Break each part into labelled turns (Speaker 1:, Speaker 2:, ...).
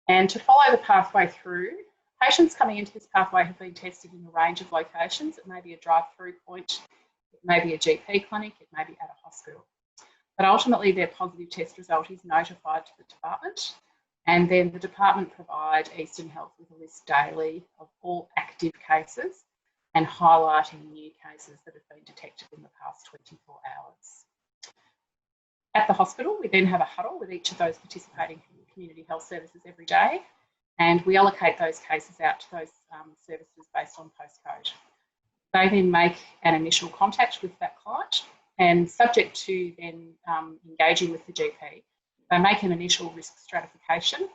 Speaker 1: And to follow the pathway through, patients coming into this pathway have been tested in a range of locations. It may be a drive-through point, it may be a GP clinic, it may be at a hospital. But ultimately their positive test result is notified to the department, and then the department provide Eastern Health with a list daily of all active cases and highlighting new cases that have been detected in the past 24 hours. At the hospital, we then have a huddle with each of those participating community health services every day, and we allocate those cases out to those services based on postcode. They then make an initial contact with that client, and subject to then engaging with the GP, they make an initial risk stratification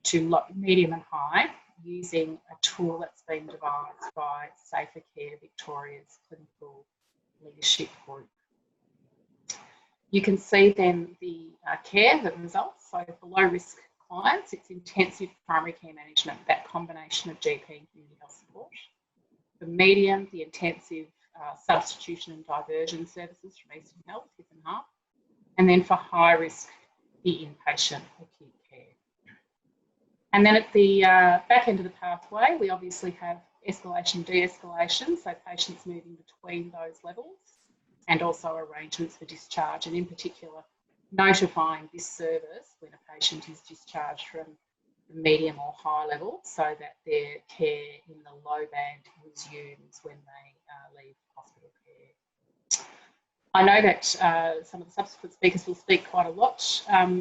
Speaker 1: to low, medium and high using a tool that's been devised by Safer Care Victoria's clinical leadership group. You can see then the care that results. So for low risk clients, it's intensive primary care management, that combination of GP and community health support. For medium, the intensive substitution and diversion services from Eastern Health, hip and heart. And then for high risk, the inpatient acute care. And then at the back end of the pathway, we obviously have escalation, de-escalation, so patients moving between those levels, and also arrangements for discharge, and in particular, notifying this service when a patient is discharged from the medium or high level so that their care in the low band resumes when they leave hospital care. I know that some of the subsequent speakers will speak quite a lot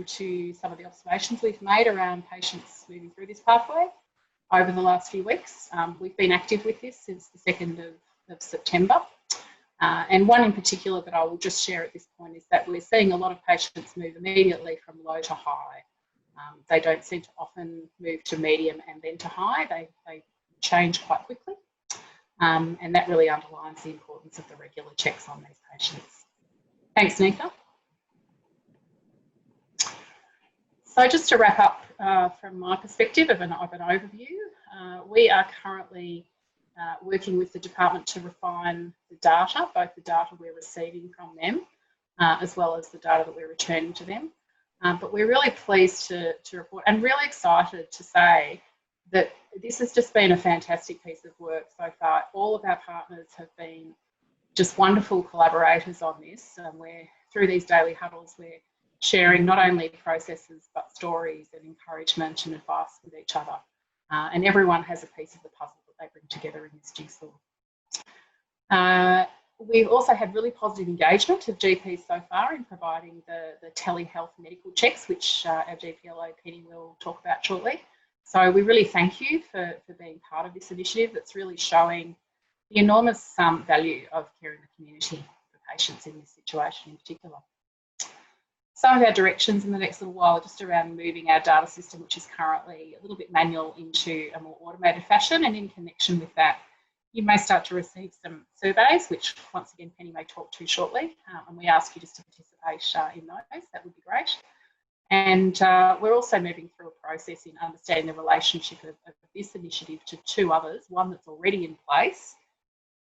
Speaker 1: to some of the observations we've made around patients moving through this pathway over the last few weeks. We've been active with this since the 2nd of September. And one in particular that I will just share at this point is that we're seeing a lot of patients move immediately from low to high. They don't seem to often move to medium and then to high. They change quite quickly. And that really underlines the importance of the regular checks on these patients. Thanks, Nika. So just to wrap up from my perspective of an overview, we are currently working with the department to refine the data, both the data we're receiving from them, as well as the data that we're returning to them. But we're really pleased to report and really excited to say that this has just been a fantastic piece of work so far. All of our partners have been just wonderful collaborators on this. We're through these daily huddles, we're sharing not only processes, but stories and encouragement and advice with each other. And everyone has a piece of the puzzle that they bring together in this jigsaw. We've also had really positive engagement of GPs so far in providing the telehealth medical checks, which our GPLO Penny will talk about shortly. So we really thank you for being part of this initiative that's really showing the enormous value of care in the community for patients in this situation in particular. Some of our directions in the next little while are just around moving our data system, which is currently a little bit manual, into a more automated fashion, and in connection with that, you may start to receive some surveys, which once again Penny may talk to shortly, and we ask you just to participate in those. That would be great. And we're also moving through a process in understanding the relationship of this initiative to two others, one that's already in place,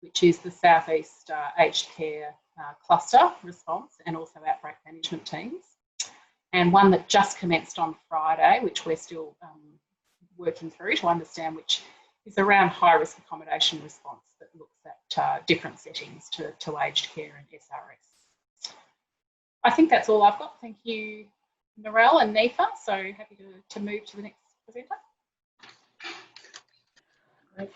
Speaker 1: which is the South East Aged Care Cluster Response and also Outbreak Management Teams, and one that just commenced on Friday, which we're still working through to understand, which is around high-risk accommodation response that looks at different settings to aged care and SRS. I think that's all I've got. Thank you, Narelle and Nifa. So happy to move to the next presenter.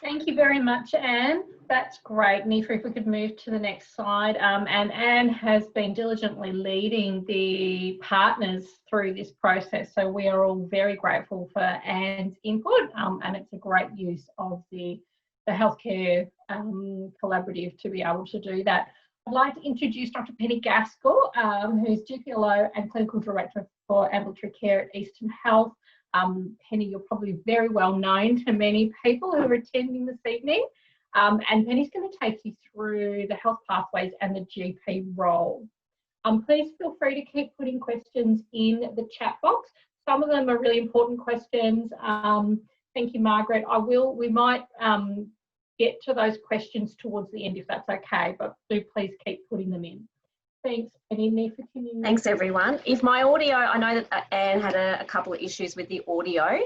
Speaker 2: Thank you very much, Anne. That's great. Nifa, if we could move to the next slide. And Anne has been diligently leading the partners through this process. So we are all very grateful for Anne's input, and it's a great use of the healthcare collaborative to be able to do that. I'd like to introduce Dr. Penny Gaskell, who's GPLO and Clinical Director for Ambulatory Care at Eastern Health. Penny, you're probably very well known to many people who are attending this evening, and Penny's going to take you through the health pathways and the GP role. Please feel free to keep putting questions in the chat box. Some of them are really important questions. Thank you, Margaret. We might get to those questions towards the end if that's okay, but do please keep putting them in. Thanks, Penny. Nifa, can you...
Speaker 3: Thanks, everyone. If my audio, I know that Anne had a couple of issues with the audio.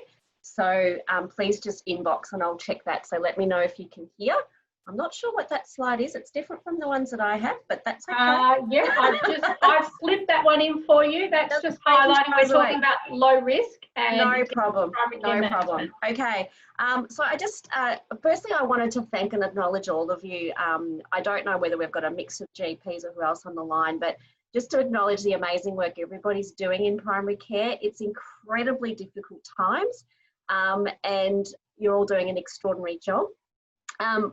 Speaker 3: So please just inbox and I'll check that. So let me know if you can hear. I'm not sure what that slide is. It's different from the ones that I have, but that's okay.
Speaker 2: Yeah, I've slipped that one in for you. That's just highlighting we're talking about low risk. And
Speaker 3: no problem. No problem. Okay. So I just, firstly, I wanted to thank and acknowledge all of you. I don't know whether we've got a mix of GPs or who else on the line, but just to acknowledge the amazing work everybody's doing in primary care. It's incredibly difficult times, and you're all doing an extraordinary job.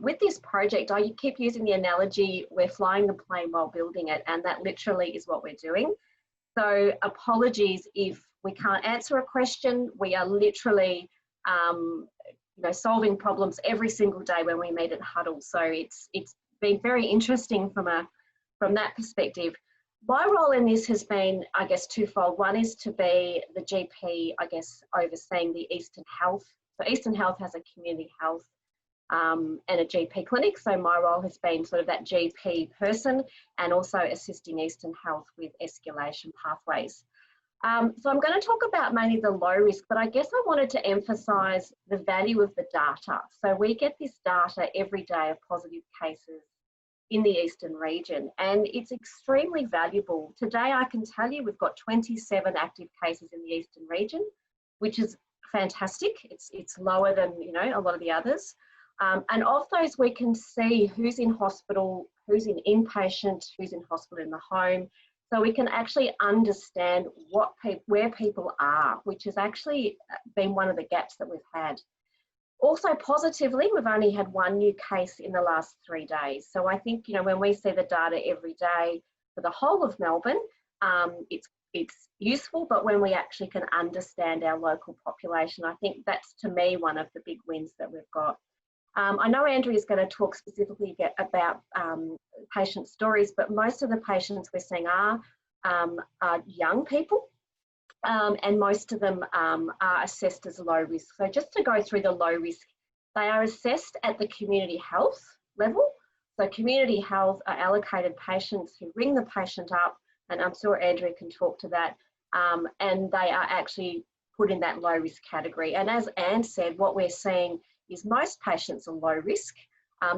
Speaker 3: With this project, I keep using the analogy, we're flying the plane while building it, and that literally is what we're doing. So apologies if we can't answer a question. We are literally solving problems every single day when we meet at huddle. So it's been very interesting from that perspective. My role in this has been, I guess, twofold. One is to be the GP, I guess, overseeing the Eastern Health. So Eastern Health has a community health and a GP clinic. So my role has been sort of that GP person and also assisting Eastern Health with escalation pathways. So I'm going to talk about mainly the low risk, but I guess I wanted to emphasise the value of the data. So we get this data every day of positive cases in the Eastern region, and it's extremely valuable. Today I can tell you we've got 27 active cases in the Eastern region, which is fantastic. It's lower than a lot of the others. And of those, we can see who's in hospital, who's in inpatient, who's in hospital in the home. So we can actually understand where people are, which has actually been one of the gaps that we've had. Also positively, we've only had one new case in the last 3 days. So I think, when we see the data every day for the whole of Melbourne, it's useful, but when we actually can understand our local population, I think that's, to me, one of the big wins that we've got. I know Andrea is going to talk specifically about patient stories, but most of the patients we're seeing are young people, and most of them are assessed as low risk. So just to go through the low risk, they are assessed at the community health level. So community health are allocated patients who ring the patient up, and I'm sure Andrea can talk to that, and they are actually put in that low risk category. And as Anne said, what we're seeing is most patients are low risk.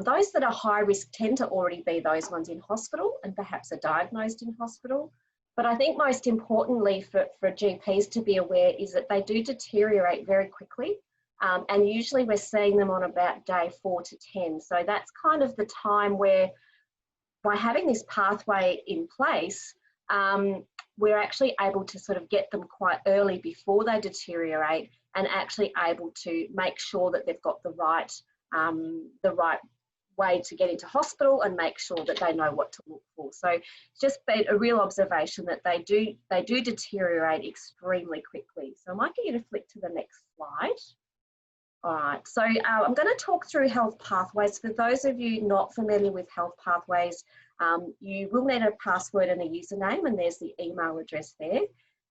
Speaker 3: Those that are high risk tend to already be those ones in hospital and perhaps are diagnosed in hospital. But I think most importantly for GPs to be aware is that they do deteriorate very quickly. And usually we're seeing them on about day 4 to 10. So that's kind of the time where, by having this pathway in place, we're actually able to sort of get them quite early before they deteriorate, and actually able to make sure that they've got the right way to get into hospital and make sure that they know what to look for. So it's just been a real observation that they do deteriorate extremely quickly. So I might get you to flick to the next slide. All right, so I'm going to talk through health pathways. For those of you not familiar with health pathways, you will need a password and a username, and there's the email address there.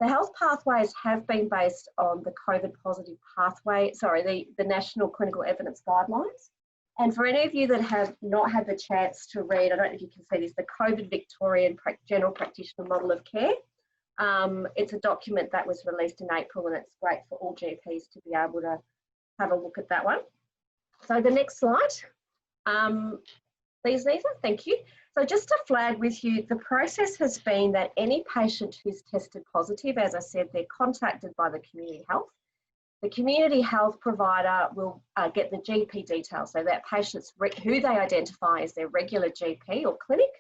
Speaker 3: The health pathways have been based on the COVID positive pathway, the National Clinical Evidence Guidelines. And for any of you that have not had the chance to read, I don't know if you can see this, the COVID Victorian General Practitioner Model of Care. It's a document that was released in April, and it's great for all GPs to be able to have a look at that one. So the next slide, please, Lisa, thank you. So just to flag with you, the process has been that any patient who's tested positive, as I said, they're contacted by the community health. The community health provider will get the GP details, so that patients who they identify as their regular GP or clinic,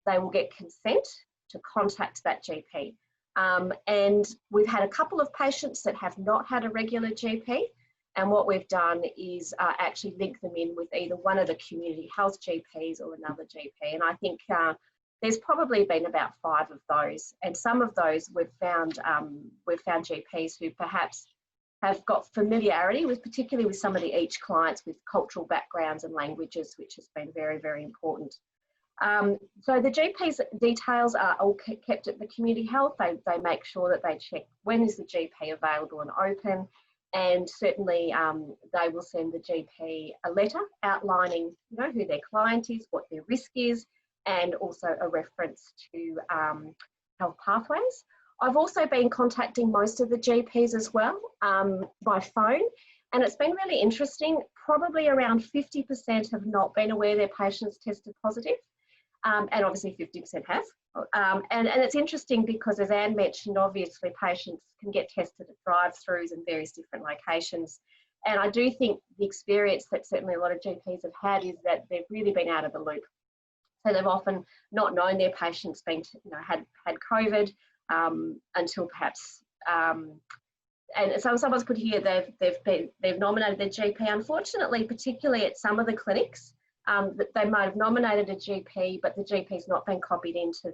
Speaker 3: they will get consent to contact that GP. And we've had a couple of patients that have not had a regular GP, and what we've done is actually link them in with either one of the community health GPs or another GP. And I think there's probably been about 5 of those, and some of those we've found GPs who perhaps have got familiarity with, particularly with some of the EACH clients with cultural backgrounds and languages, which has been very, very important. So the GP's details are all kept at the community health. They make sure that they check when is the GP available and open, and certainly they will send the GP a letter outlining who their client is, what their risk is, and also a reference to health pathways. I've also been contacting most of the GPs as well by phone, and it's been really interesting. Probably around 50% have not been aware their patients tested positive, and obviously 50% have. And it's interesting because, as Anne mentioned, obviously patients can get tested at drive-throughs in various different locations. And I do think the experience that certainly a lot of GPs have had is that they've really been out of the loop. So they've often not known their patients had COVID until perhaps, and so someone's put here they've nominated their GP. Unfortunately, particularly at some of the clinics, that they might have nominated a GP, but the GP's not been copied into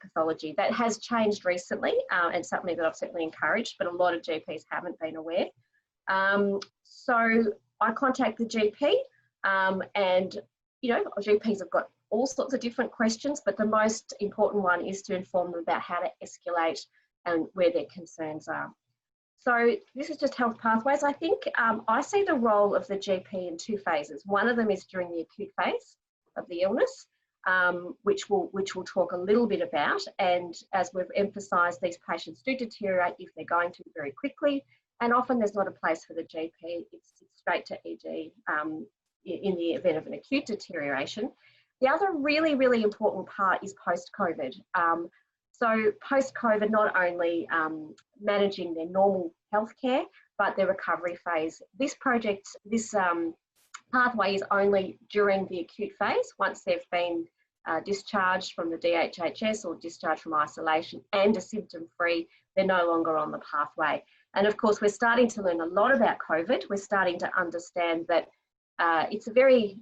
Speaker 3: pathology. That has changed recently, and something that I've certainly encouraged, but a lot of GPs haven't been aware. So I contact the GP, and GPs have got all sorts of different questions, but the most important one is to inform them about how to escalate and where their concerns are. So this is just health pathways. I think I see the role of the GP in two phases. One of them is during the acute phase of the illness, which we'll talk a little bit about. And as we've emphasised, these patients do deteriorate if they're going to very quickly, and often there's not a place for the GP. It's straight to ED in the event of an acute deterioration. The other really, really important part is post-COVID. So post-COVID, not only managing their normal healthcare, but their recovery phase. This pathway is only during the acute phase. Once they've been discharged from the DHHS or discharged from isolation and are symptom-free, they're no longer on the pathway. And of course, we're starting to learn a lot about COVID. We're starting to understand that it's a very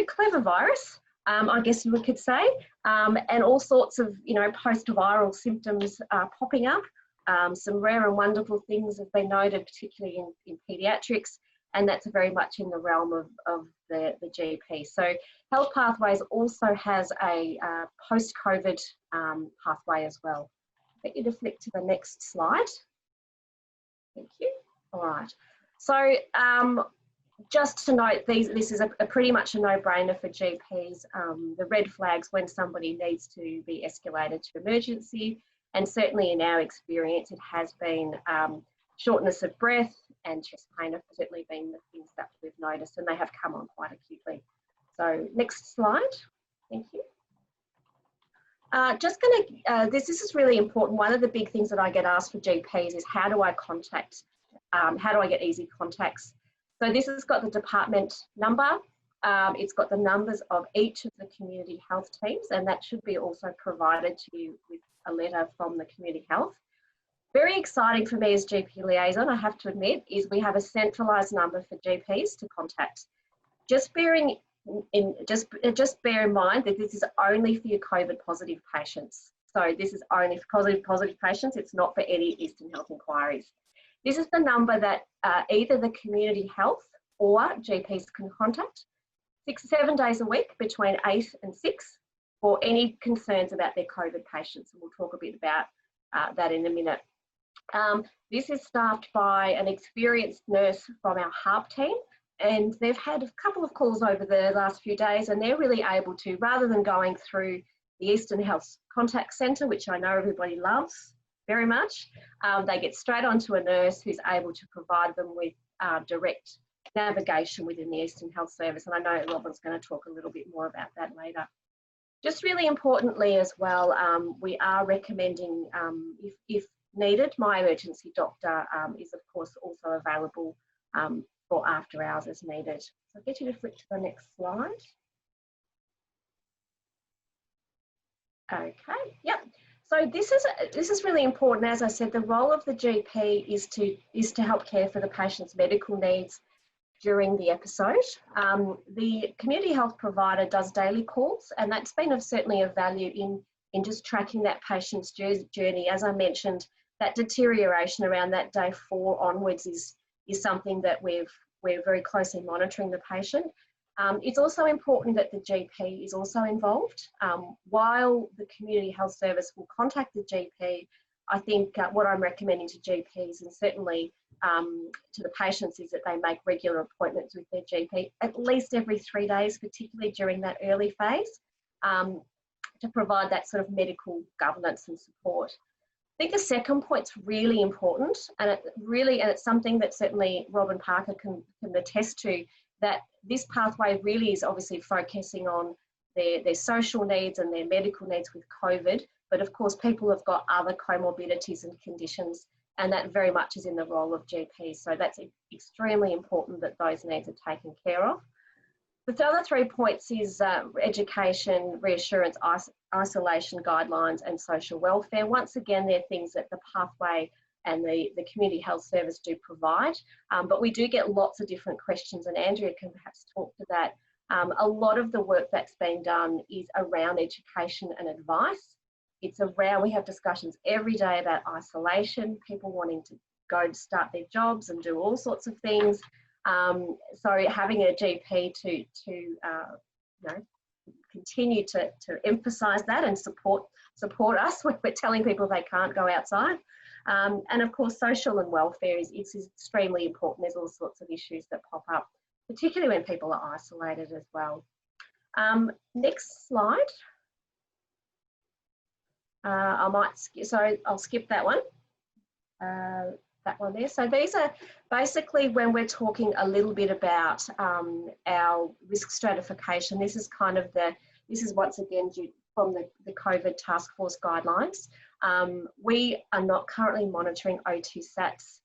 Speaker 3: clever virus, I guess you could say, and all sorts of post-viral symptoms are popping up. Some rare and wonderful things have been noted, particularly in paediatrics, and that's very much in the realm of the GP. So Health Pathways also has a post-COVID pathway as well. I'll get you to flick to the next slide. Thank you. All right. So just to note, this is a pretty much a no-brainer for GPs. The red flags when somebody needs to be escalated to emergency, and certainly in our experience, it has been shortness of breath and chest pain have certainly been the things that we've noticed, and they have come on quite acutely. So next slide. Thank you. This is really important. One of the big things that I get asked for GPs is how do I get easy contacts? So this has got the department number. It's got the numbers of each of the community health teams, and that should be also provided to you with a letter from the community health. Very exciting for me as GP liaison, I have to admit, is we have a centralised number for GPs to contact. Just bear in mind that this is only for your COVID positive patients. So this is only for COVID positive patients. It's not for any Eastern Health inquiries. This is the number that either the community health or GPs can contact 6 to 7 days a week between 8 and 6 for any concerns about their COVID patients. And we'll talk a bit about that in a minute. This is staffed by an experienced nurse from our HARP team, and they've had a couple of calls over the last few days, and they're really able to, rather than going through the Eastern Health Contact Centre, which I know everybody loves very much, they get straight onto a nurse who's able to provide them with direct navigation within the Eastern Health Service, and I know Robin's going to talk a little bit more about that later. Just really importantly as well, we are recommending, if needed, my emergency doctor is of course also available for after hours as needed. So I'll get you to flick to the next slide. Okay, yep. So this is really important. As I said, the role of the GP is to help care for the patient's medical needs during the episode. The community health provider does daily calls, and that's been certainly of value in just tracking that patient's journey. As I mentioned, that deterioration around that day 4 onwards is something that we're very closely monitoring the patient. It's also important that the GP is also involved. While the community health service will contact the GP, I think what I'm recommending to GPs and certainly to the patients is that they make regular appointments with their GP at least every 3 days, particularly during that early phase, to provide that sort of medical governance and support. think the second point's really important, and it's something that certainly Robin Parker can attest to, that this pathway really is obviously focusing on their social needs and their medical needs with COVID, but of course people have got other comorbidities and conditions, and that very much is in the role of GPs. So that's extremely important that those needs are taken care of. The other 3 points is education, reassurance, isolation guidelines and social welfare. Once again, they're things that the pathway and the community health service do provide, but we do get lots of different questions, and Andrea can perhaps talk to that. A lot of the work that's being done is around education and advice. It's around, we have discussions every day about isolation, people wanting to go and start their jobs and do all sorts of things. So having a GP to you know, continue to emphasise that and support us when we're telling people they can't go outside. And of course, social and welfare is extremely important. There's all sorts of issues that pop up, particularly when people are isolated as well. Next slide. I'll skip that one. That one there. So these are basically when we're talking a little bit about our risk stratification. This is kind of this is once again due from the COVID task force guidelines. We are not currently monitoring O2 SATs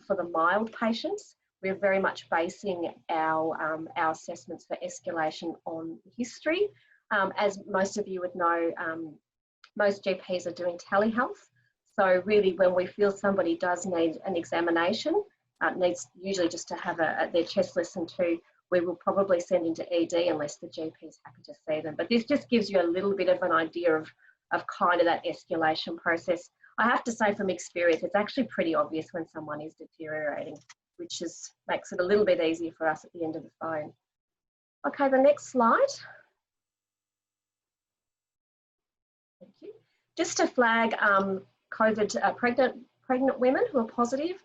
Speaker 3: for the mild patients. We're very much basing our assessments for escalation on history. As most of you would know, most GPs are doing telehealth. So really, when we feel somebody does need an examination, needs usually just to have their chest listened to, we will probably send into ED unless the GP is happy to see them. But this just gives you a little bit of an idea of kind of that escalation process. I have to say from experience, it's actually pretty obvious when someone is deteriorating, which makes it a little bit easier for us at the end of the phone. Okay, the next slide. Thank you. Just to flag COVID pregnant women who are positive.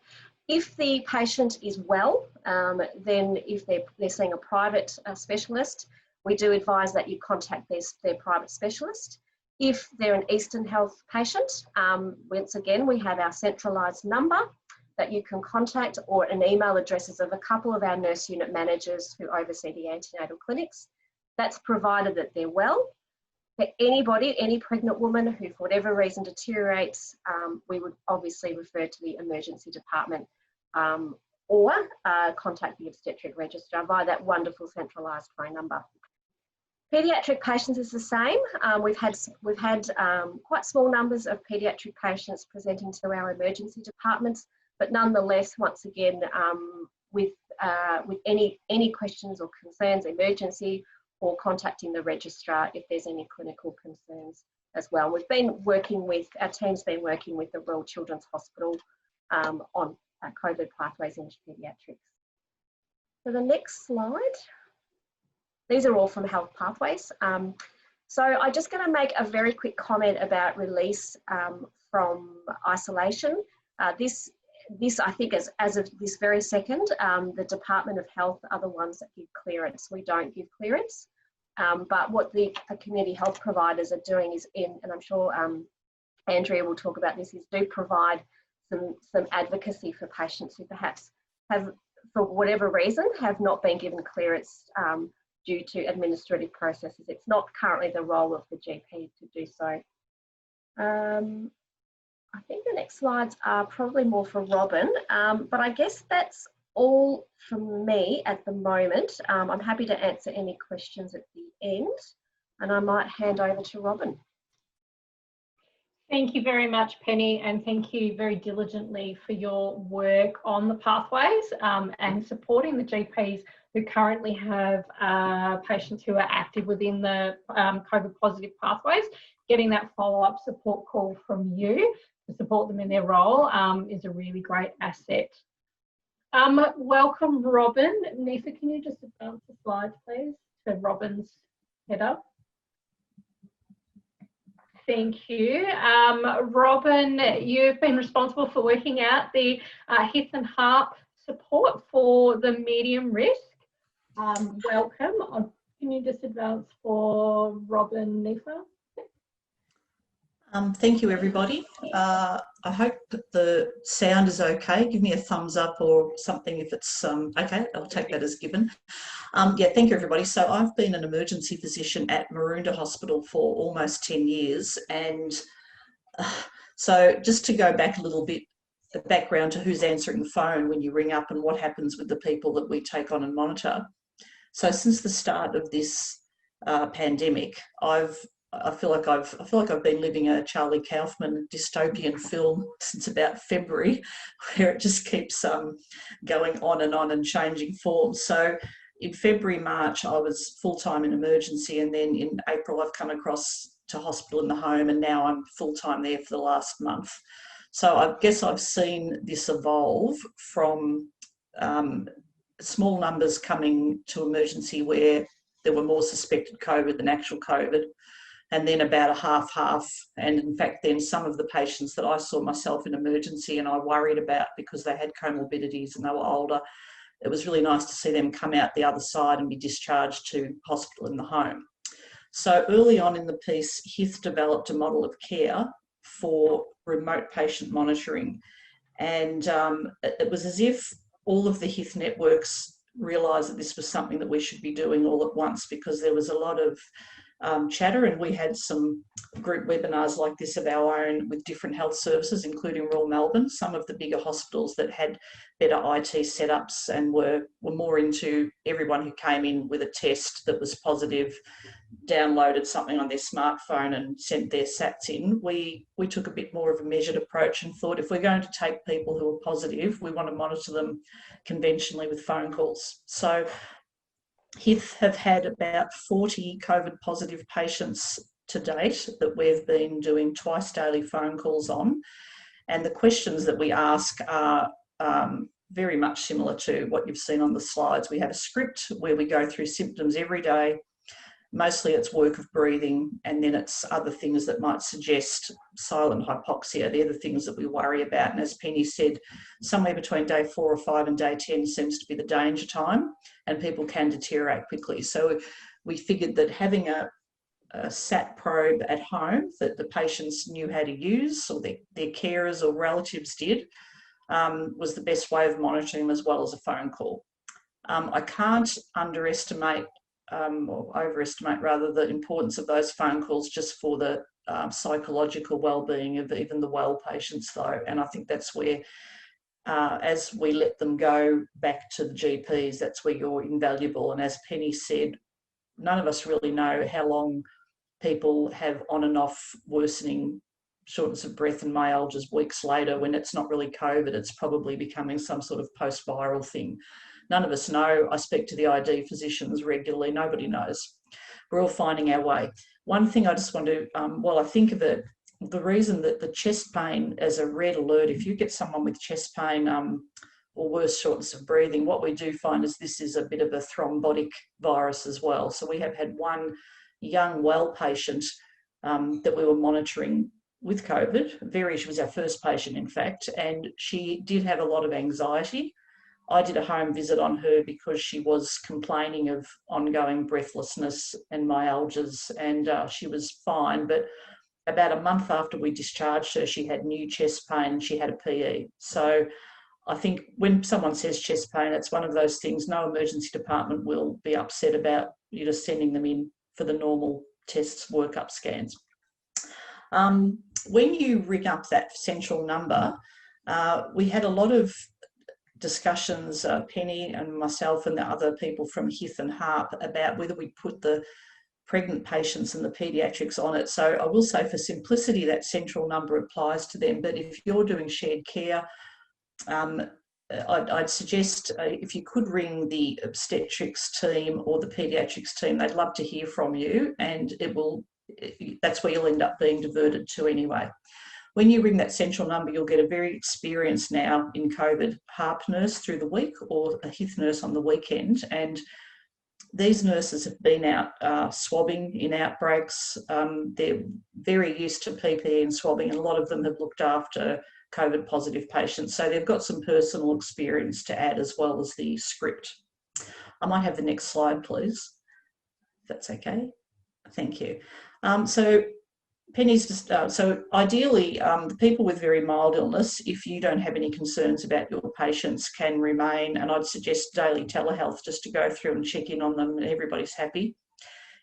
Speaker 3: If the patient is well, then if they're seeing a private specialist, we do advise that you contact their private specialist. If they're an Eastern Health patient, once again, we have our centralised number that you can contact, or an email addresses of a couple of our nurse unit managers who oversee the antenatal clinics. That's provided that they're well. For anybody, any pregnant woman who for whatever reason deteriorates, we would obviously refer to the emergency department or contact the obstetric registrar via that wonderful centralised phone number. Paediatric patients is the same. We've had quite small numbers of paediatric patients presenting to our emergency departments, but nonetheless, once again, with any questions or concerns, emergency, or contacting the registrar if there's any clinical concerns as well. We've been working with, our team's been working with the Royal Children's Hospital on COVID pathways into paediatrics. So the next slide. These are all from Health Pathways. So I'm just going to make a very quick comment about release from isolation. This I think as of this very second, the Department of Health are the ones that give clearance. We don't give clearance. But what the community health providers are doing is and I'm sure Andrea will talk about this, is do provide some advocacy for patients who perhaps have, for whatever reason, have not been given clearance due to administrative processes. It's not currently the role of the GP to do so. I think the next slides are probably more for Robin, but I guess that's all from me at the moment. I'm happy to answer any questions at the end, and I might hand over to Robin.
Speaker 2: Thank you very much, Penny, and thank you very diligently for your work on the pathways and supporting the GPs who currently have patients who are active within the COVID positive pathways. Getting that follow-up support call from you to support them in their role is a really great asset. Welcome, Robin. Nifa, can you just advance the slides, please, to Robin's header? Thank you. Robin, you've been responsible for working out the HIF and HARP support for the medium risk. Welcome. Can you just advance for Robin, Nifa?
Speaker 4: Thank you, everybody. I hope that the sound is okay. Give me a thumbs up or something if it's okay. I'll take that as given. Yeah, thank you, everybody. So I've been an emergency physician at Maroondah Hospital for almost 10 years. And so just to go back a little bit, the background to who's answering the phone when you ring up and what happens with the people that we take on and monitor. So since the start of this pandemic, I feel like I've been living a Charlie Kaufman dystopian film since about February, where it just keeps going on and changing forms. So in February, March, I was full-time in emergency, and then in April, I've come across to hospital in the home, and now I'm full-time there for the last month. So I guess I've seen this evolve from small numbers coming to emergency where there were more suspected COVID than actual COVID, and then about a half-half. And in fact, then some of the patients that I saw myself in emergency and I worried about because they had comorbidities and they were older, it was really nice to see them come out the other side and be discharged to hospital in the home. So early on in the piece, HITH developed a model of care for remote patient monitoring. And it was as if all of the HITH networks realised that this was something that we should be doing all at once, because there was a lot of chatter, and we had some group webinars like this of our own with different health services, including Royal Melbourne, some of the bigger hospitals that had better IT setups and were more into everyone who came in with a test that was positive, downloaded something on their smartphone and sent their SATs in. We took a bit more of a measured approach and thought, if we're going to take people who are positive, we want to monitor them conventionally with phone calls. So HITH have had about 40 COVID positive patients to date that we've been doing twice daily phone calls on. And the questions that we ask are very much similar to what you've seen on the slides. We have a script where we go through symptoms every day. Mostly it's work of breathing, and then it's other things that might suggest silent hypoxia. They're the things that we worry about. And as Penny said, somewhere between day 4 or 5 and day 10 seems to be the danger time, and people can deteriorate quickly. So we figured that having a SAT probe at home that the patients knew how to use, or their carers or relatives did, was the best way of monitoring them, as well as a phone call. I can't underestimate or overestimate rather the importance of those phone calls just for the psychological well-being of even the well patients, though. And I think that's where, as we let them go back to the GPs, that's where you're invaluable. And as Penny said, none of us really know how long people have on and off worsening shortness of breath and myalgias weeks later, when it's not really COVID, it's probably becoming some sort of post-viral thing. None of us know. I speak to the ID physicians regularly. Nobody knows. We're all finding our way. One thing I just want to, while I think of it, the reason that the chest pain as a red alert, if you get someone with chest pain or worse, shortness of breathing, what we do find is this is a bit of a thrombotic virus as well. So we have had one young well patient that we were monitoring with COVID. She was our first patient, in fact, and she did have a lot of anxiety. I did a home visit on her because she was complaining of ongoing breathlessness and myalgias, and she was fine. But about a month after we discharged her, she had new chest pain and she had a PE. So I think when someone says chest pain, it's one of those things no emergency department will be upset about you just sending them in for the normal tests, workup, scans. When you ring up that central number, we had a lot of discussions, Penny and myself and the other people from HITH and HARP, about whether we put the pregnant patients and the paediatrics on it. So I will say, for simplicity, that central number applies to them. But if you're doing shared care, I'd suggest if you could ring the obstetrics team or the paediatrics team, they'd love to hear from you, and that's where you'll end up being diverted to anyway. When you ring that central number, you'll get a very experienced now in COVID HARP nurse through the week, or a HITH nurse on the weekend. And these nurses have been out swabbing in outbreaks. They're very used to PPE and swabbing, and a lot of them have looked after COVID positive patients. So they've got some personal experience to add, as well as the script. I might have the next slide, please, if that's okay. Thank you. So Penny's just, so ideally, the people with very mild illness, if you don't have any concerns about your patients, can remain, and I'd suggest daily telehealth just to go through and check in on them and everybody's happy.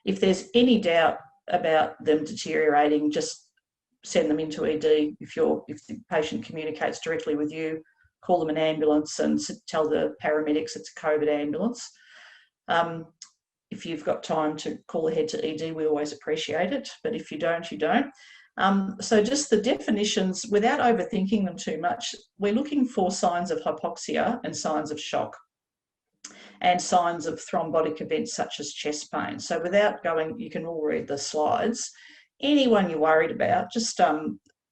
Speaker 4: If there's any doubt about them deteriorating, just send them into ED. If the patient communicates directly with you, call them an ambulance and tell the paramedics it's a COVID ambulance. If you've got time to call ahead to ED, we always appreciate it, but if you don't, you don't. So just the definitions, without overthinking them too much, we're looking for signs of hypoxia and signs of shock and signs of thrombotic events such as chest pain. So without going, you can all read the slides. Anyone you're worried about, just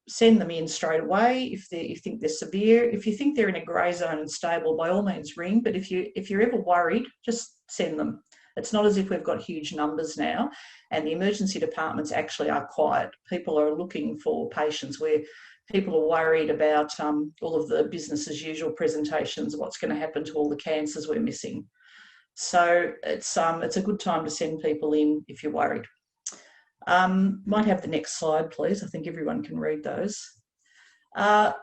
Speaker 4: send them in straight away if you think they're severe. If you think they're in a grey zone and stable, by all means ring, but if you're ever worried, just send them. It's not as if we've got huge numbers now, and the emergency departments actually are quiet. People are looking for patients where people are worried about all of the business as usual presentations, what's going to happen to all the cancers we're missing. So it's a good time to send people in if you're worried. Might have the next slide, please. I think everyone can read those.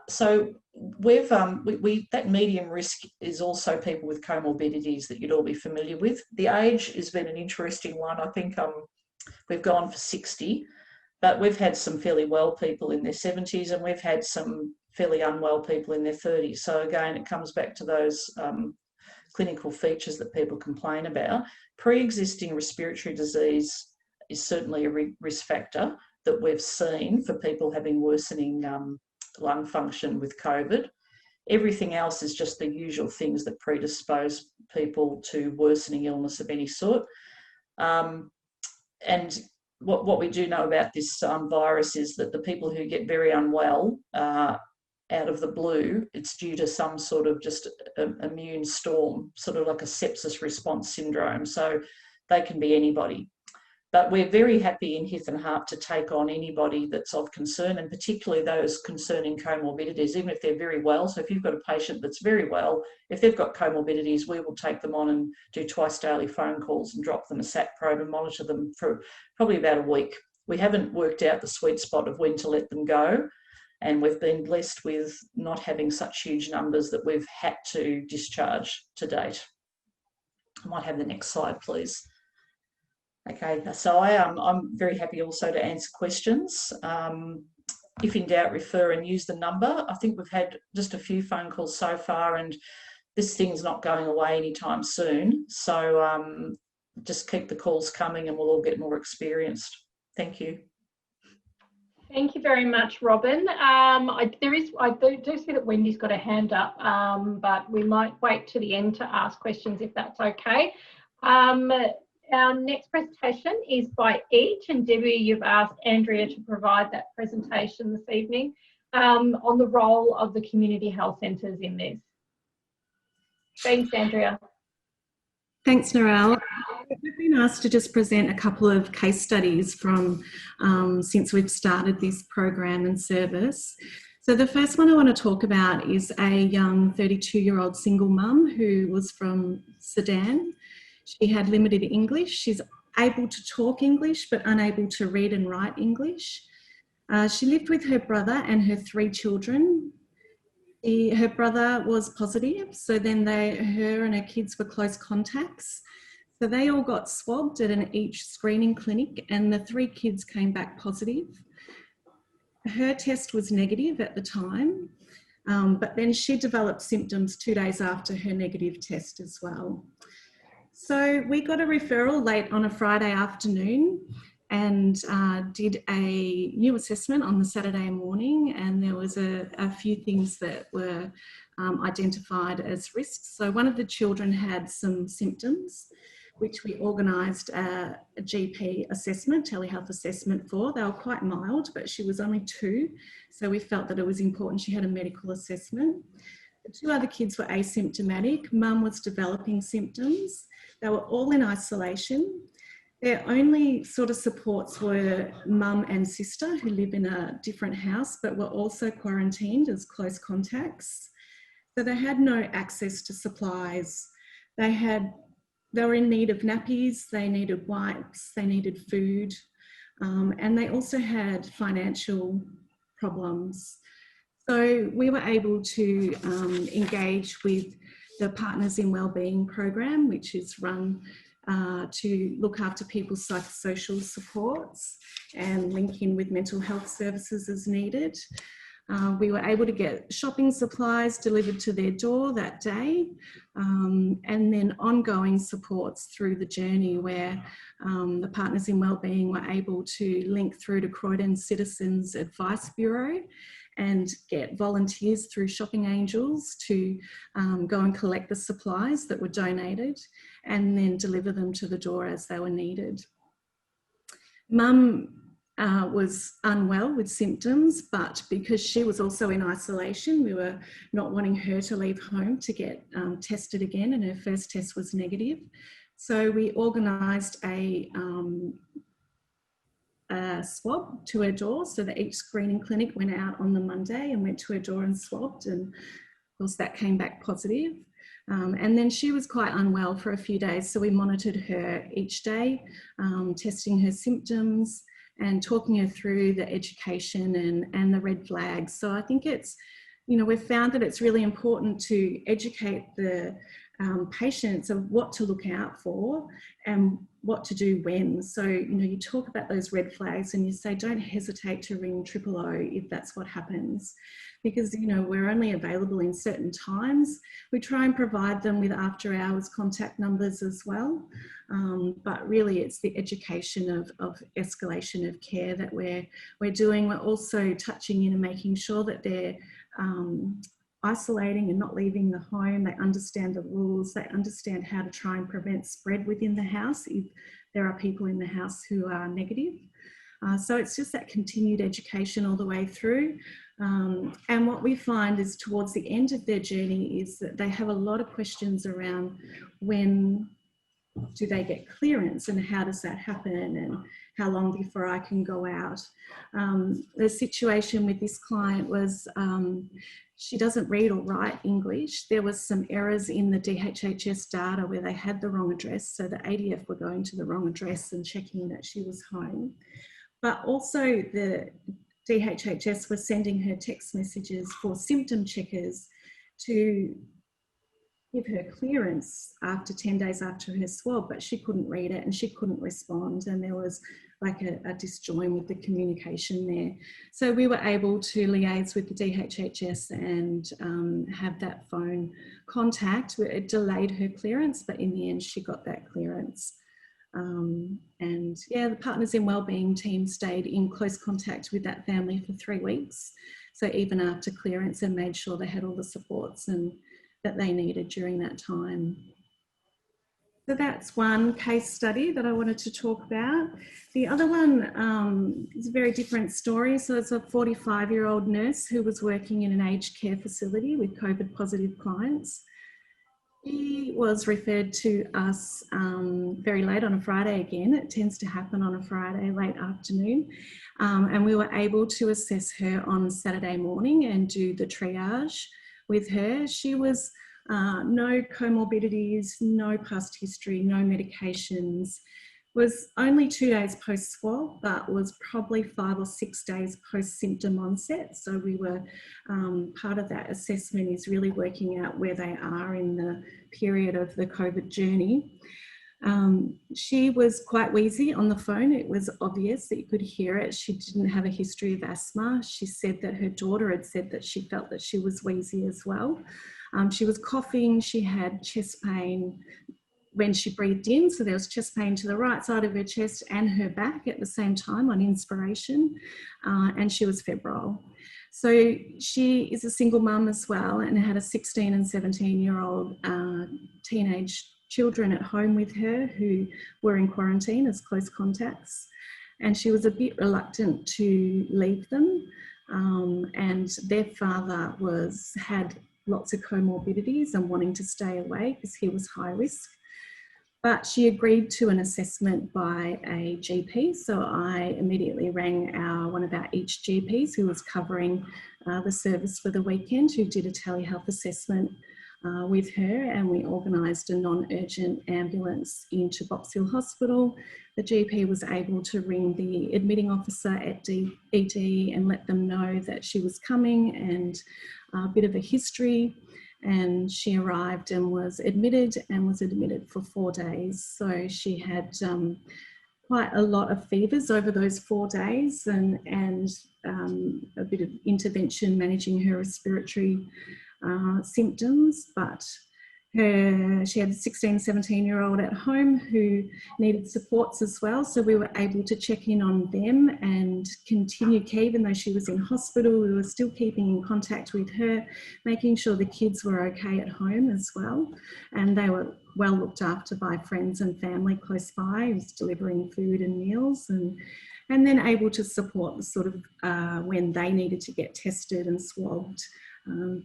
Speaker 4: So we've that medium risk is also people with comorbidities that you'd all be familiar with. The age has been an interesting one. I think we've gone for 60, but we've had some fairly well people in their 70s, and we've had some fairly unwell people in their 30s. So again, it comes back to those clinical features that people complain about. Pre-existing respiratory disease is certainly a risk factor that we've seen for people having worsening lung function with COVID. Everything else is just the usual things that predispose people to worsening illness of any sort. And what we do know about this virus is that the people who get very unwell out of the blue, it's due to some sort of just immune storm, sort of like a sepsis response syndrome. So they can be anybody. But we're very happy in Hith and Harp to take on anybody that's of concern, and particularly those concerning comorbidities, even if they're very well. So if you've got a patient that's very well, if they've got comorbidities, we will take them on and do twice daily phone calls and drop them a sat probe and monitor them for probably about a week. We haven't worked out the sweet spot of when to let them go, and we've been blessed with not having such huge numbers that we've had to discharge to date. I might have the next slide, please. Okay, so I'm very happy also to answer questions. If in doubt, refer and use the number. I think we've had just a few phone calls so far, and this thing's not going away anytime soon. So just keep the calls coming and we'll all get more experienced. Thank you.
Speaker 2: Thank you very much, Robin. I do see that Wendy's got a hand up, but we might wait to the end to ask questions if that's okay. Our next presentation is by each, and Debbie, you've asked Andrea to provide that presentation this evening on the role of the community health centres in this. Thanks, Andrea.
Speaker 5: Thanks, Narelle. We've been asked to just present a couple of case studies from since we've started this program and service. So the first one I want to talk about is a young 32-year-old single mum who was from Sudan. She had limited English. She's able to talk English, but unable to read and write English. She lived with her brother and her 3 children. Her brother was positive, so then her and her kids were close contacts. So they all got swabbed at each screening clinic, and the 3 kids came back positive. Her test was negative at the time, but then she developed symptoms 2 days after her negative test as well. So we got a referral late on a Friday afternoon and did a new assessment on the Saturday morning, and there was a few things that were identified as risks. So one of the children had some symptoms, which we organised a GP assessment, telehealth assessment for. They were quite mild, but she was only 2, so we felt that it was important she had a medical assessment. The 2 other kids were asymptomatic. Mum was developing symptoms. They were all in isolation. Their only sort of supports were mum and sister, who live in a different house, but were also quarantined as close contacts. So they had no access to supplies. They were in need of nappies, they needed wipes, they needed food. and they also had financial problems. So we were able to engage with the Partners in Wellbeing program, which is run to look after people's psychosocial supports and link in with mental health services as needed. We were able to get shopping supplies delivered to their door that day, and then ongoing supports through the journey where the Partners in Wellbeing were able to link through to Croydon Citizens Advice Bureau and get volunteers through Shopping Angels to go and collect the supplies that were donated and then deliver them to the door as they were needed. Mum was unwell with symptoms, but because she was also in isolation, we were not wanting her to leave home to get tested again, and her first test was negative. So we organised a swab to her door, so that each screening clinic went out on the Monday and went to her door and swabbed, and of course that came back positive. And then she was quite unwell for a few days, so we monitored her each day, testing her symptoms and talking her through the education and the red flags. So I think it's, you know, we've found that it's really important to educate the patients of what to look out for and what to do when. So, you know, you talk about those red flags and you say, don't hesitate to ring 000 if that's what happens, because, you know, we're only available in certain times. We try and provide them with after hours contact numbers as well. But really it's the education of escalation of care that we're doing. We're also touching in and making sure that they're isolating and not leaving the home. They understand the rules. They understand how to try and prevent spread within the house if there are people in the house who are negative. So it's just that continued education all the way through. And what we find is towards the end of their journey is that they have a lot of questions around when do they get clearance and how does that happen and how long before I can go out. The situation with this client was she doesn't read or write English. There was some errors in the DHHS data where they had the wrong address, so the ADF were going to the wrong address and checking that she was home. But also the DHHS was sending her text messages for symptom checkers to give her clearance after 10 days after her swab, but she couldn't read it and she couldn't respond, and there was like a disjoin with the communication there. So we were able to liaise with the DHHS and have that phone contact. It delayed her clearance, but in the end she got that clearance. And yeah, the Partners in Wellbeing team stayed in close contact with that family for 3 weeks. So even after clearance, and made sure they had all the supports and that they needed during that time. So that's one case study that I wanted to talk about. The other one is a very different story. So it's a 45-year-old nurse who was working in an aged care facility with COVID positive clients. He was referred to us very late on a Friday again. It tends to happen on a Friday, late afternoon. And we were able to assess her on Saturday morning and do the triage with her. She was no comorbidities, no past history, no medications, was only 2 days post-swab, but was probably 5 or 6 days post-symptom onset. So we were, part of that assessment is really working out where they are in the period of the COVID journey. She was quite wheezy on the phone. It was obvious that you could hear it. She didn't have a history of asthma. She said that her daughter had said that she felt that she was wheezy as well. She was coughing, she had chest pain when she breathed in, so there was chest pain to the right side of her chest and her back at the same time on inspiration, and she was febrile. So she is a single mum as well and had a 16 and 17-year-old teenage children at home with her who were in quarantine as close contacts, and she was a bit reluctant to leave them, and their father had lots of comorbidities and wanting to stay away because he was high risk. But she agreed to an assessment by a GP, so I immediately rang one of our EACH GPs who was covering the service for the weekend, who did a telehealth assessment with her, and we organised a non-urgent ambulance into Box Hill Hospital. The GP was able to ring the admitting officer at ED and let them know that she was coming and a bit of a history, and she arrived and was admitted for 4 days. So she had quite a lot of fevers over those 4 days, and a bit of intervention managing her respiratory symptoms, but she had a 16, 17-year-old at home who needed supports as well. So we were able to check in on them and continue care. Even though she was in hospital, we were still keeping in contact with her, making sure the kids were okay at home as well. And they were well looked after by friends and family close by, who was delivering food and meals, and then able to support the sort of when they needed to get tested and swabbed.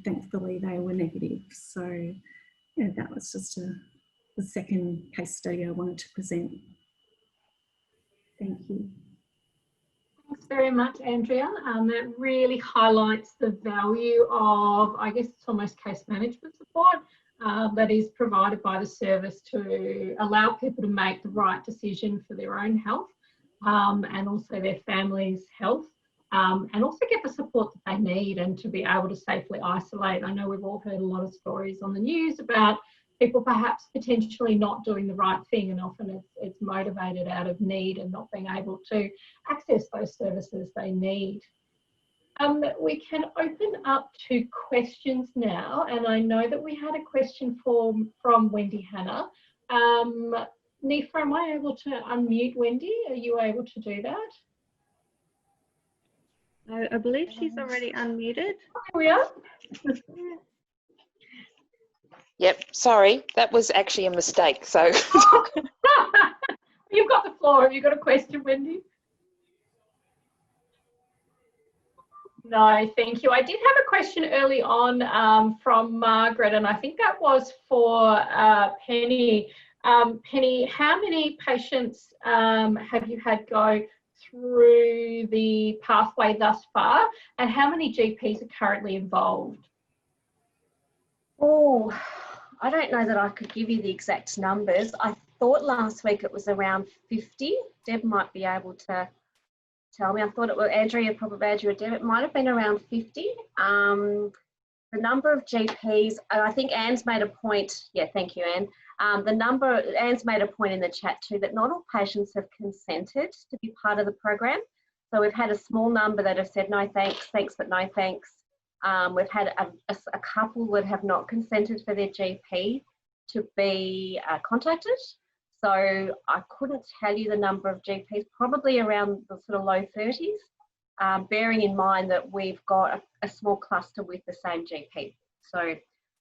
Speaker 5: Thankfully, they were negative. So yeah, that was just the second case study I wanted to present. Thank you.
Speaker 2: Thanks very much, Andrea. That really highlights the value of, I guess it's almost case management support that is provided by the service to allow people to make the right decision for their own health and also their family's health. And also get the support that they need and to be able to safely isolate. I know we've all heard a lot of stories on the news about people perhaps potentially not doing the right thing, and often it's motivated out of need and not being able to access those services they need. We can open up to questions now, and I know that we had a question from Wendy Hannah. Nifa, am I able to unmute Wendy? Are you able to do that?
Speaker 6: I believe she's already unmuted.
Speaker 2: There we are.
Speaker 7: Yep, sorry, that was actually a mistake. So
Speaker 2: You've got the floor. Have you got a question, Wendy? No, thank you. I did have a question early on from Margaret, and I think that was for Penny. Penny, how many patients have you had go through the pathway thus far, and how many GPs are currently involved?
Speaker 3: Oh, I don't know that I could give you the exact numbers. I thought last week it was around 50. Deb might be able to tell me. I thought it was Andrea, Deb, it might have been around 50. The number of GPs, and I think Anne's made a point. Yeah, thank you, Anne. Anne's made a point in the chat too that not all patients have consented to be part of the program. So we've had a small number that have said no thanks, thanks but no thanks. We've had a couple that have not consented for their GP to be contacted. So I couldn't tell you the number of GPs, probably around the sort of low 30s, bearing in mind that we've got a small cluster with the same GP. So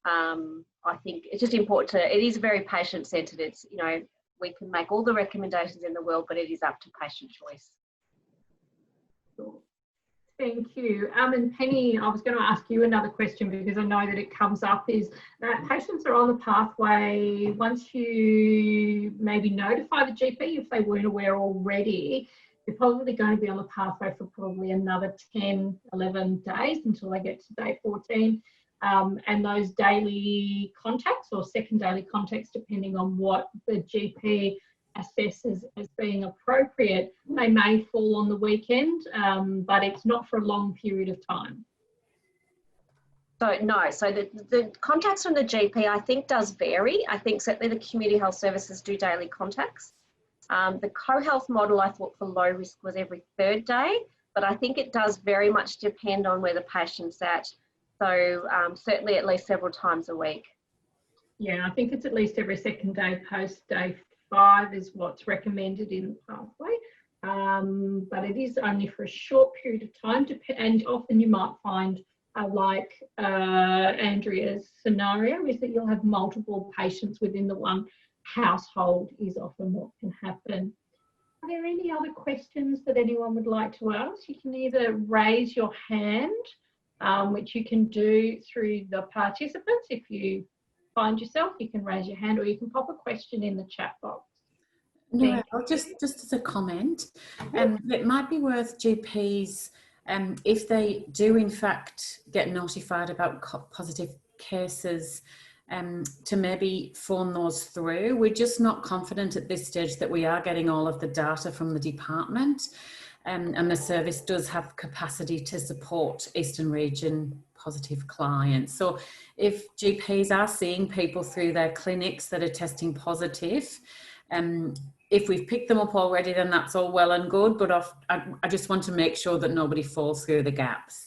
Speaker 3: I think it's just important to, it is very patient-centred. It's, you know, we can make all the recommendations in the world, but it is up to patient choice.
Speaker 2: Thank you. And Penny, I was going to ask you another question because I know that it comes up, is that patients are on the pathway once you maybe notify the GP, if they weren't aware already, they're probably going to be on the pathway for probably another 10, 11 days until they get to day 14. And those daily contacts or second daily contacts, depending on what the GP assesses as being appropriate, they may fall on the weekend, but it's not for a long period of time.
Speaker 3: So no, so the contacts from the GP I think does vary. I think certainly the community health services do daily contacts. The co-health model I thought for low risk was every third day, but I think it does very much depend on where the patient's at. So certainly at least several times a week.
Speaker 2: Yeah, I think it's at least every second day post day 5 is what's recommended in the pathway. But it is only for a short period of time, and often you might find, like Andrea's scenario, is that you'll have multiple patients within the one household is often what can happen. Are there any other questions that anyone would like to ask? You can either raise your hand, which you can do through the participants. If you find yourself, you can raise your hand, or you can pop a question in the chat box.
Speaker 8: No, just as a comment, it might be worth GPs, if they do in fact get notified about positive cases, to maybe phone those through. We're just not confident at this stage that we are getting all of the data from the department, and the service does have capacity to support Eastern Region positive clients. So if GPs are seeing people through their clinics that are testing positive, if we've picked them up already, then that's all well and good, but I just want to make sure that nobody falls through the gaps.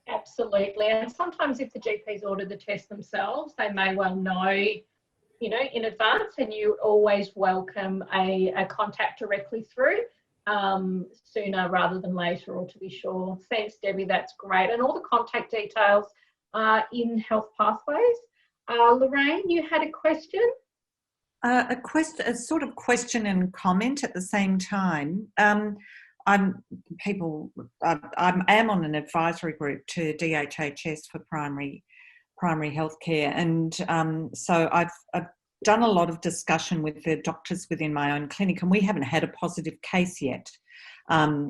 Speaker 2: Absolutely. And sometimes if the GPs order the test themselves, they may well know, you know, in advance, and you always welcome a contact directly through sooner rather than later, or to be sure. Thanks, Debbie, that's great. And all the contact details are in Health Pathways. Lorraine, you had a question?
Speaker 9: A sort of question and comment at the same time. I am on an advisory group to DHHS for primary healthcare, and so I've done a lot of discussion with the doctors within my own clinic, and we haven't had a positive case yet,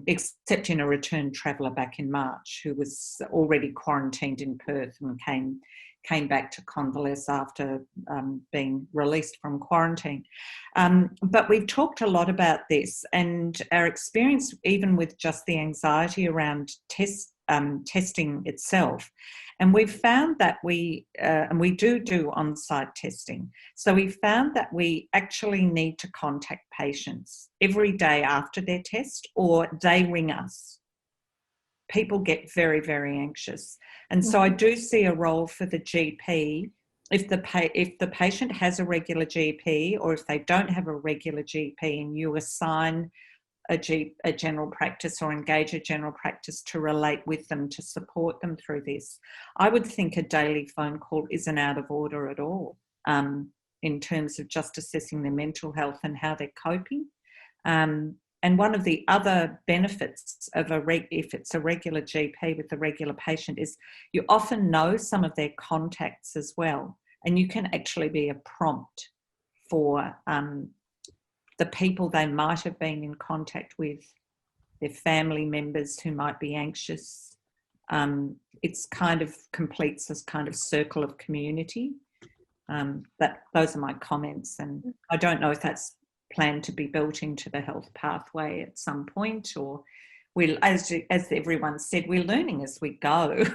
Speaker 9: except in a returned traveller back in March who was already quarantined in Perth and came back to convalesce after being released from quarantine. But we've talked a lot about this, and our experience, even with just the anxiety around testing itself, and we've found that and we do on-site testing, so we found that we actually need to contact patients every day after their test, or they ring us. People get very, very anxious. And so I do see a role for the GP if the patient has a regular GP, or if they don't have a regular GP and you assign a general practice or engage a general practice to relate with them, to support them through this. I would think a daily phone call isn't out of order at all, in terms of just assessing their mental health and how they're coping. And one of the other benefits of if it's a regular GP with a regular patient is you often know some of their contacts as well, and you can actually be a prompt for the people they might have been in contact with, their family members who might be anxious. It's kind of completes this kind of circle of community. Those are my comments, and I don't know if that's planned to be built into the health pathway at some point, or as everyone said, we're learning as we go.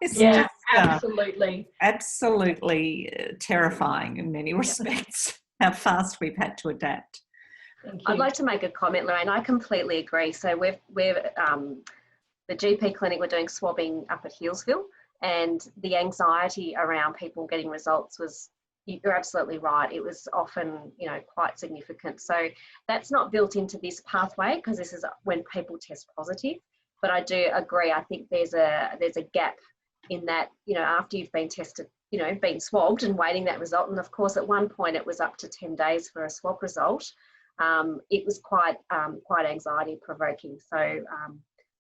Speaker 9: It's just,
Speaker 2: absolutely.
Speaker 9: Absolutely terrifying in many respects, how fast we've had to adapt.
Speaker 3: I'd like to make a comment, Lorraine. I completely agree. So we're the GP clinic, we're doing swabbing up at Healesville, and the anxiety around people getting results was, you're absolutely right, it was often, you know, quite significant. So that's not built into this pathway, because this is when people test positive. But I do agree, I think there's a gap in that, you know, after you've been tested, you know, been swabbed and waiting that result. And of course, at one point it was up to 10 days for a swab result. It was quite anxiety provoking. So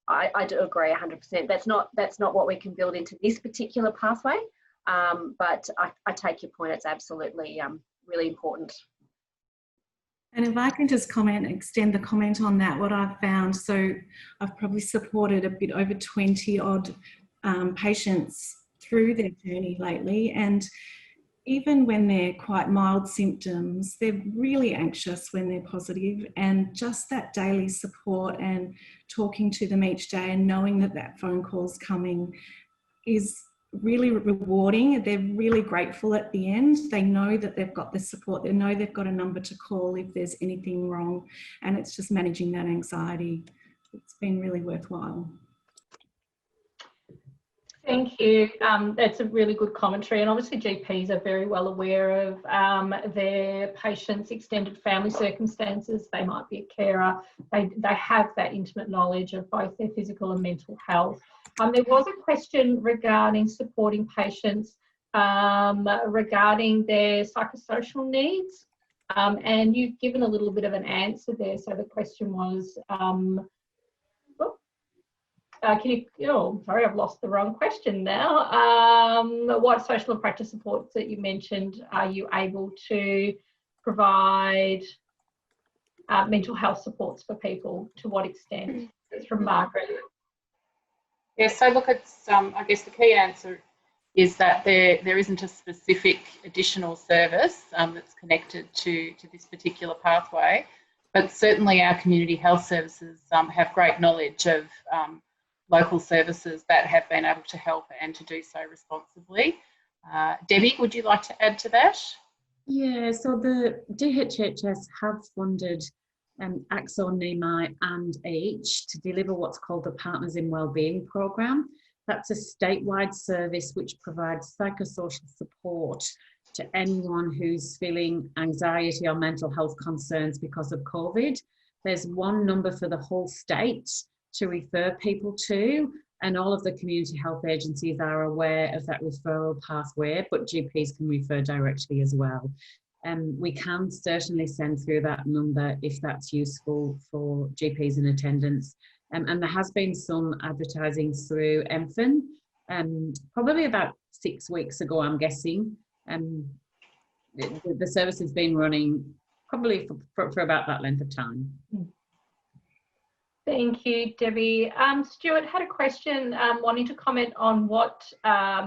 Speaker 3: I do agree 100%. That's not what we can build into this particular pathway. But I take your point. It's absolutely really important.
Speaker 5: And if I can just extend the comment on that, what I've found, so I've probably supported a bit over 20 odd patients through their journey lately, and even when they're quite mild symptoms, they're really anxious when they're positive, and just that daily support and talking to them each day and knowing that that phone call's coming is really rewarding. They're really grateful at the end. They know that they've got the support. They know they've got a number to call if there's anything wrong, and it's just managing that anxiety. It's been really worthwhile.
Speaker 2: Thank you. That's a really good commentary, and obviously GPs are very well aware of their patients' extended family circumstances. They might be a carer. They have that intimate knowledge of both their physical and mental health. There was a question regarding supporting patients regarding their psychosocial needs, and you've given a little bit of an answer there. So the question was, sorry, I've lost the wrong question now. What social and practice supports that you mentioned are you able to provide mental health supports for people? To what extent? It's from Margaret.
Speaker 1: Yeah, so look, it's I guess the key answer is that there isn't a specific additional service that's connected to this particular pathway, but certainly our community health services have great knowledge of local services that have been able to help and to do so responsibly. Debbie, would you like to add to that?
Speaker 8: Yeah, so the DHHS have funded AXO, NEMI and H to deliver what's called the Partners in Wellbeing programme. That's a statewide service which provides psychosocial support to anyone who's feeling anxiety or mental health concerns because of COVID. There's one number for the whole state to refer people to, and all of the community health agencies are aware of that referral pathway, but GPs can refer directly as well. We can certainly send through that number if that's useful for GPs in attendance. And there has been some advertising through EMPHN, probably about 6 weeks ago, I'm guessing. The service has been running probably for about that length of time.
Speaker 2: Thank you, Debbie. Stuart had a question wanting to comment on what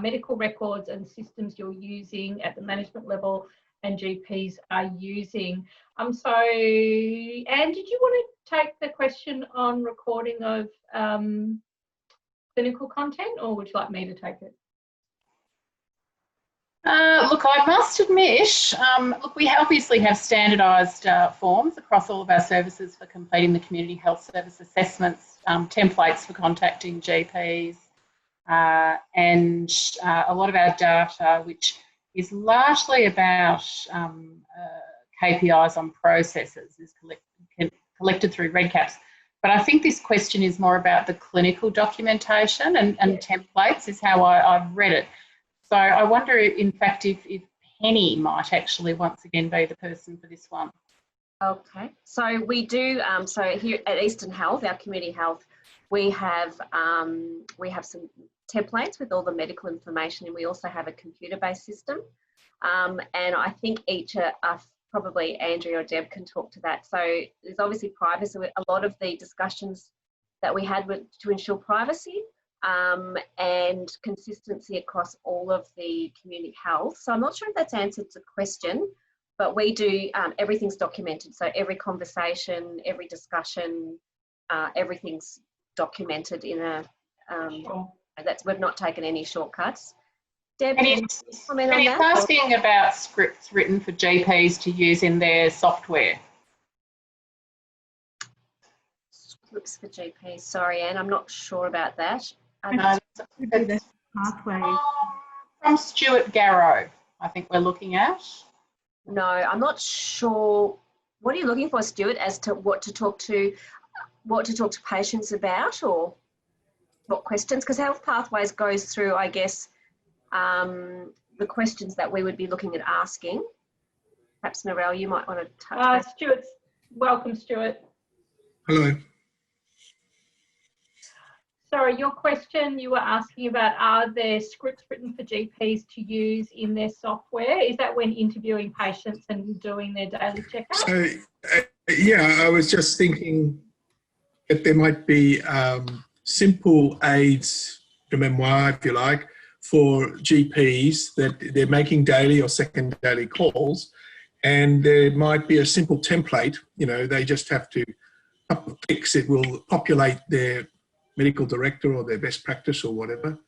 Speaker 2: medical records and systems you're using at the management level and GPs are using. So, Anne, did you want to take the question on recording of clinical content, or would you like me to take it?
Speaker 1: Look, I must admit, look, we obviously have standardised forms across all of our services for completing the community health service assessments, templates for contacting GPs, and a lot of our data, which is largely about KPIs on processes, is collected through REDCaps. But I think this question is more about the clinical documentation and templates is how I've read it. So I wonder, in fact, if Penny might actually once again be the person for this one.
Speaker 3: Okay, so we do. So here at Eastern Health, our community health, we have some templates with all the medical information, and we also have a computer-based system. And I think each probably Andrea or Deb can talk to that. So there's obviously privacy. A lot of the discussions that we had were to ensure privacy. And consistency across all of the community health. So I'm not sure if that's answered the question, but we do, everything's documented. So every conversation, every discussion, everything's documented in a, we've not taken any shortcuts. Deb, can you comment on that?
Speaker 1: It's asking about scripts written for GPs to use in their software.
Speaker 3: Scripts for GPs, sorry Anne, I'm not sure about that.
Speaker 5: The pathway.
Speaker 1: From Stuart Garrow, I think we're looking at.
Speaker 3: No, I'm not sure. What are you looking for, Stuart, as to what to talk to patients about, or what questions? Because Health Pathways goes through, I guess, the questions that we would be looking at asking. Perhaps Narelle, you might want to touch.
Speaker 2: Stuart, welcome, Stuart.
Speaker 10: Hello.
Speaker 2: Sorry, your question you were asking about, are there scripts written for GPs to use in their software? Is that when interviewing patients and doing their daily checkup?
Speaker 10: So, yeah, I was just thinking that there might be simple aids de memoir, if you like, for GPs that they're making daily or second daily calls, and there might be a simple template. You know, they just have to fix it, will populate their medical director or their best practice or whatever,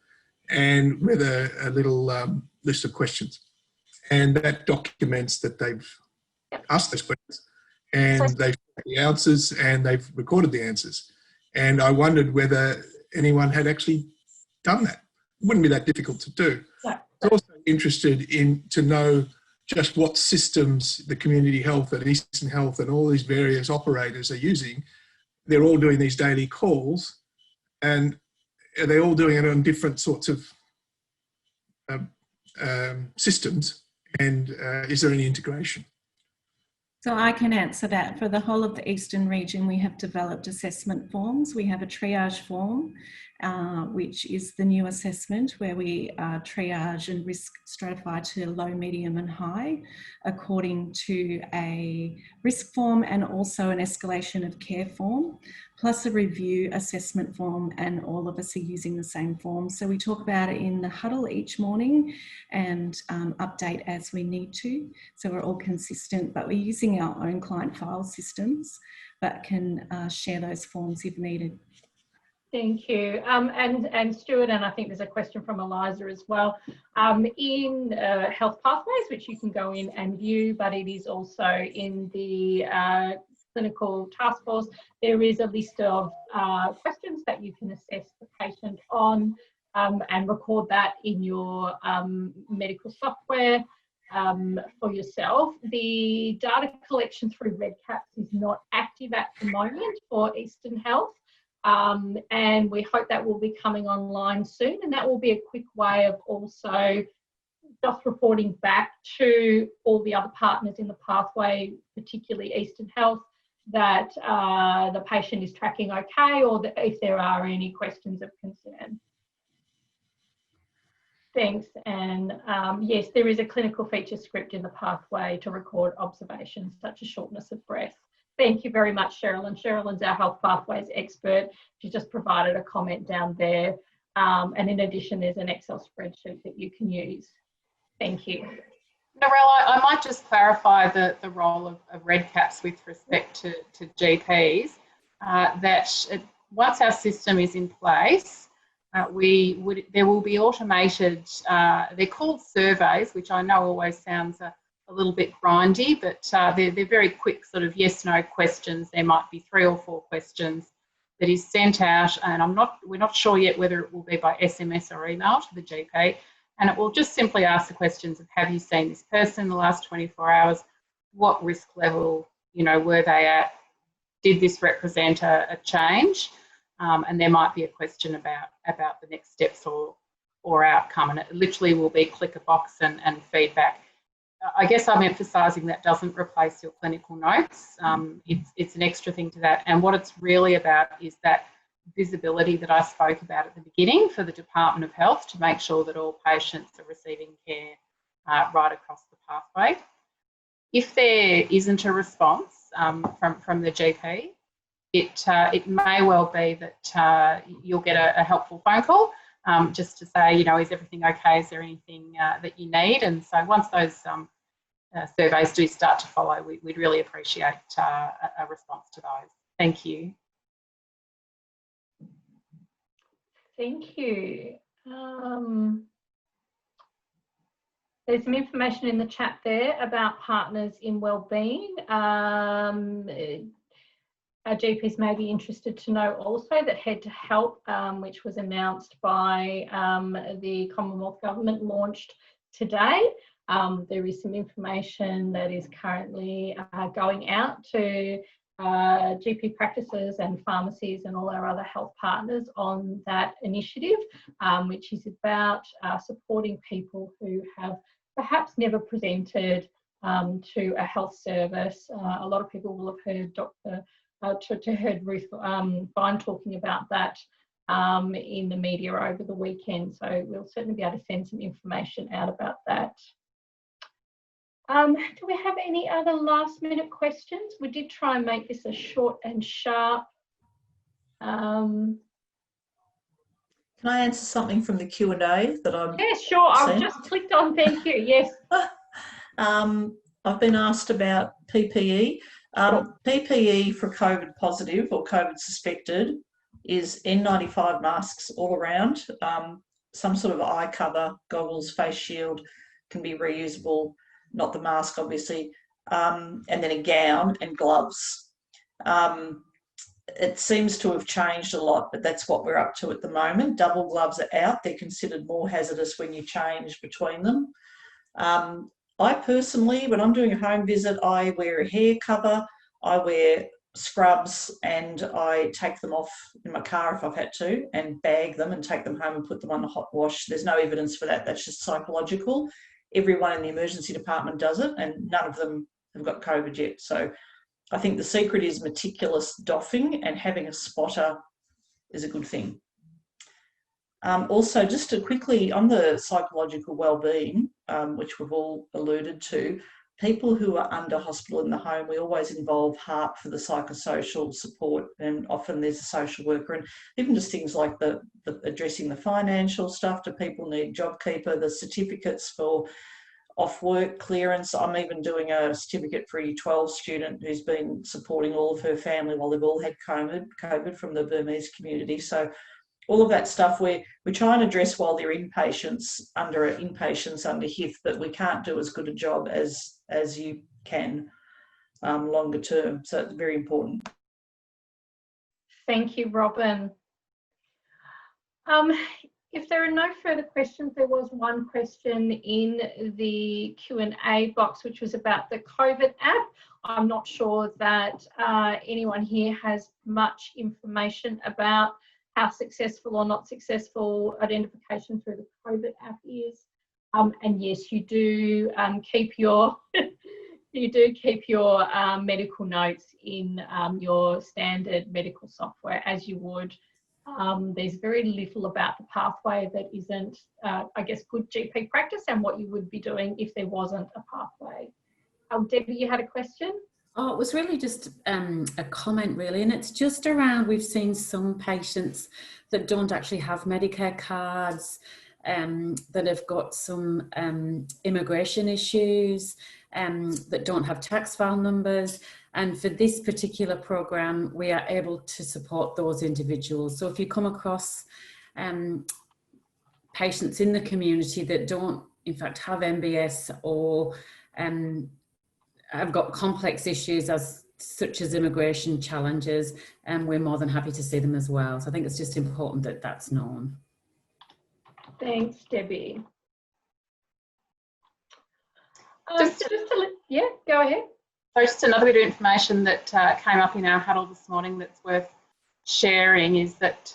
Speaker 10: and with a little list of questions. And that documents that they've asked those questions, and they've got the answers, and they've recorded the answers. And I wondered whether anyone had actually done that. It wouldn't be that difficult to do. I was also interested to know just what systems the community health and Eastern Health and all these various operators are using. They're all doing these daily calls, and are they all doing it on different sorts of systems, and is there any integration?
Speaker 5: So I can answer that. For the whole of the Eastern region, we have developed assessment forms. We have a triage form, which is the new assessment where we triage and risk stratify to low, medium and high according to a risk form and also an escalation of care form. plus a review assessment form, and all of us are using the same form. So we talk about it in the huddle each morning and update as we need to. So we're all consistent, but we're using our own client file systems, but can share those forms if needed.
Speaker 2: Thank you. And Stuart, and I think there's a question from Eliza as well. In Health Pathways, which you can go in and view, but it is also in the clinical task force, there is a list of questions that you can assess the patient on and record that in your medical software for yourself. The data collection through REDCAPS is not active at the moment for Eastern Health. And we hope that will be coming online soon, and that will be a quick way of also just reporting back to all the other partners in the pathway, particularly Eastern Health, that the patient is tracking okay, or that if there are any questions of concern. Thanks. And yes, there is a clinical feature script in the pathway to record observations such as shortness of breath. Thank you very much, Sherilyn. Sherilyn's our Health Pathways expert. She just provided a comment down there. And in addition, there's an Excel spreadsheet that you can use. Thank you.
Speaker 1: Narelle, I might just clarify the role of REDCAPS with respect to GPs, once our system is in place, there will be automated, they're called surveys, which I know always sounds a little bit grindy, but they're very quick sort of yes/no questions. There might be 3 or 4 questions that is sent out, and we're not sure yet whether it will be by SMS or email to the GP, and it will just simply ask the questions of, have you seen this person in the last 24 hours? What risk level, were they at? Did this represent a change? And there might be a question about the next steps or outcome, and it literally will be click a box and feedback. I guess I'm emphasising that doesn't replace your clinical notes. It's an extra thing to that. And what it's really about is that visibility that I spoke about at the beginning for the Department of Health to make sure that all patients are receiving care right across the pathway. If there isn't a response from the GP, it may well be that you'll get a helpful phone call just to say, is everything okay? Is there anything that you need? And so once those surveys do start to follow, we'd really appreciate a response to those. Thank you.
Speaker 2: Thank you. There's some information in the chat there about partners in wellbeing. Our GPs may be interested to know also that Head to Help, which was announced by the Commonwealth Government, launched today. There is some information that is currently going out to GP practices and pharmacies and all our other health partners on that initiative, which is about supporting people who have perhaps never presented to a health service. A lot of people will have heard Ruth Vine talking about that in the media over the weekend. So we'll certainly be able to send some information out about that. Do we have any other last minute questions? We did try and make this a short and sharp.
Speaker 4: Can I answer something from the Q&A that I'm
Speaker 2: Yeah, sure.
Speaker 4: seeing?
Speaker 2: I've just clicked on thank you. Yes.
Speaker 4: I've been asked about PPE. PPE for COVID positive or COVID suspected is N95 masks all around, some sort of eye cover, goggles, face shield can be reusable, not the mask obviously, and then a gown and gloves. It seems to have changed a lot, but that's what we're up to at the moment. Double gloves are out. They're considered more hazardous when you change between them. I personally, when I'm doing a home visit, I wear a hair cover, I wear scrubs, and I take them off in my car if I've had to, and bag them and take them home and put them on the hot wash. There's no evidence for that. That's just psychological. Everyone in the emergency department does it, and none of them have got COVID yet. So I think the secret is meticulous doffing, and having a spotter is a good thing. Also, just to quickly, on the psychological wellbeing, which we've all alluded to, people who are under hospital in the home, we always involve heart for the psychosocial support, and often there's a social worker, and even just things like the addressing the financial stuff. Do people need JobKeeper, the certificates for off work clearance? I'm even doing a certificate for a Year-12 student who's been supporting all of her family while they've all had COVID from the Burmese community. So all of that stuff we try and address while they're inpatients under HIF, but we can't do as good a job as you can longer term. So it's very important.
Speaker 2: Thank you, Robin. If there are no further questions, there was one question in the Q&A box, which was about the COVID app. I'm not sure that anyone here has much information about how successful or not successful identification through the COVID app is. And yes, you do keep your medical notes in your standard medical software as you would. There's very little about the pathway that isn't, I guess, good GP practice and what you would be doing if there wasn't a pathway. Debbie, you had a question?
Speaker 8: Oh, it was really just a comment, really, and it's just around, we've seen some patients that don't actually have Medicare cards, that have got some immigration issues, that don't have tax file numbers. And for this particular program, we are able to support those individuals. So if you come across patients in the community that don't, in fact, have MBS or have got complex issues such as immigration challenges, and we're more than happy to see them as well. So I think it's just important that that's known.
Speaker 2: Thanks, Debbie. Yeah, go ahead.
Speaker 1: So just another bit of information that came up in our huddle this morning that's worth sharing is that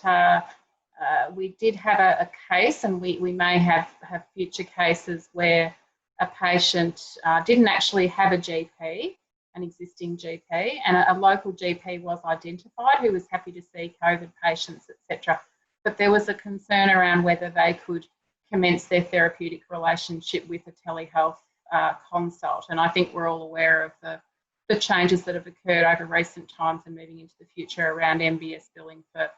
Speaker 1: we did have a case, and we may have future cases where a patient didn't actually have a GP, an existing GP, and a local GP was identified who was happy to see COVID patients, etc. But there was a concern around whether they could commence their therapeutic relationship with a telehealth consult. And I think we're all aware of the changes that have occurred over recent times and moving into the future around MBS billing for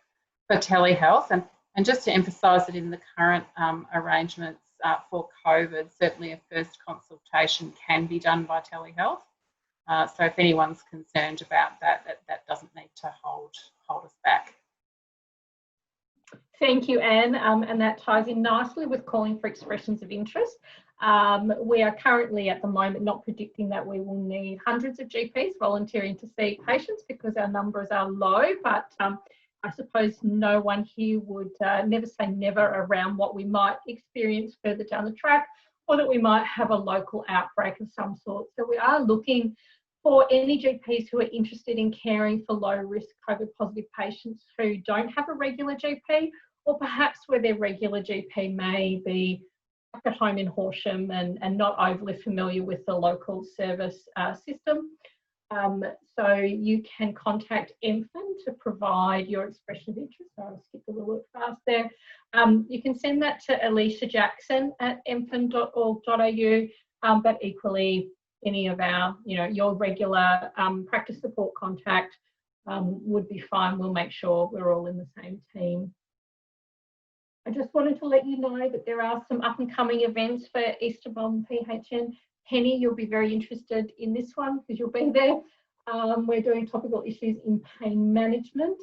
Speaker 1: telehealth. And just to emphasise that in the current arrangements for COVID, certainly a first consultation can be done by telehealth. So if anyone's concerned about that doesn't need to hold us back.
Speaker 2: Thank you, Anne, and that ties in nicely with calling for expressions of interest. We are currently at the moment not predicting that we will need hundreds of GPs volunteering to see patients because our numbers are low, but I suppose no one here would never say never around what we might experience further down the track, or that we might have a local outbreak of some sort. So we are looking for any GPs who are interested in caring for low-risk COVID-positive patients who don't have a regular GP, or perhaps where their regular GP may be back at home in Horsham and not overly familiar with the local service system. So you can contact EMPHN to provide your expression of interest. So I'll skip a little bit fast there. You can send that to Alicia Jackson at emphn.org.au, but equally any of our, your regular practice support contact would be fine. We'll make sure we're all in the same team. I just wanted to let you know that there are some up and coming events for Melbourne PHN. Penny, you'll be very interested in this one because you'll be there. We're doing topical issues in pain management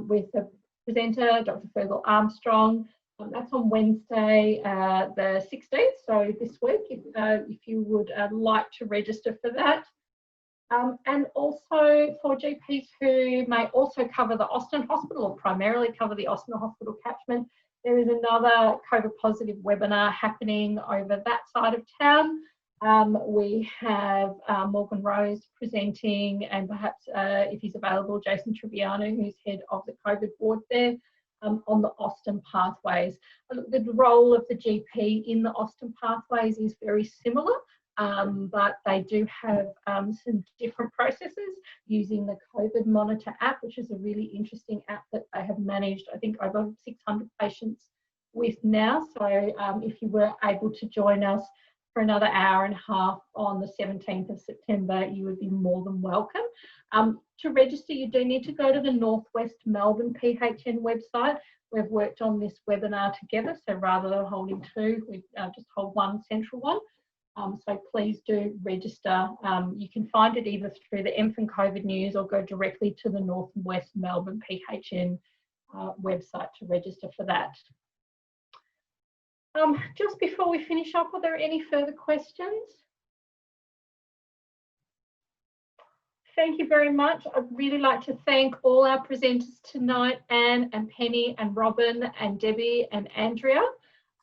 Speaker 2: with the presenter, Dr. Fergal Armstrong. That's on Wednesday, the 16th, so this week, if you would like to register for that. And also for GPs who may also cover the Austin Hospital or primarily cover the Austin Hospital catchment, there is another COVID positive webinar happening over that side of town. We have Morgan Rose presenting, and perhaps if he's available, Jason Tribbiano, who's head of the COVID ward there, on the Austin pathways. The role of the GP in the Austin pathways is very similar, but they do have some different processes using the COVID Monitor app, which is a really interesting app that they have managed, I think, over 600 patients with now. So if you were able to join us for another hour and a half on the 17th of September, you would be more than welcome. To register, you do need to go to the Northwest Melbourne PHN website. We've worked on this webinar together, so rather than holding two, we just hold one central one. So please do register. You can find it either through the EMPHN COVID news or go directly to the Northwest Melbourne PHN website to register for that. Just before we finish up, are there any further questions? Thank you very much. I'd really like to thank all our presenters tonight, Anne and Penny and Robin and Debbie and Andrea,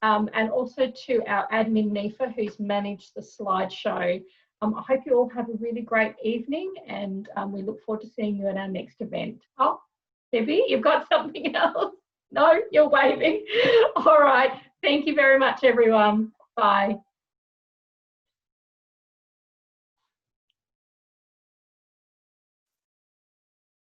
Speaker 2: and also to our admin Nifa, who's managed the slideshow. I hope you all have a really great evening, and we look forward to seeing you at our next event. Oh, Debbie, you've got something else? No, you're waving. All right. Thank you very much, everyone. Bye.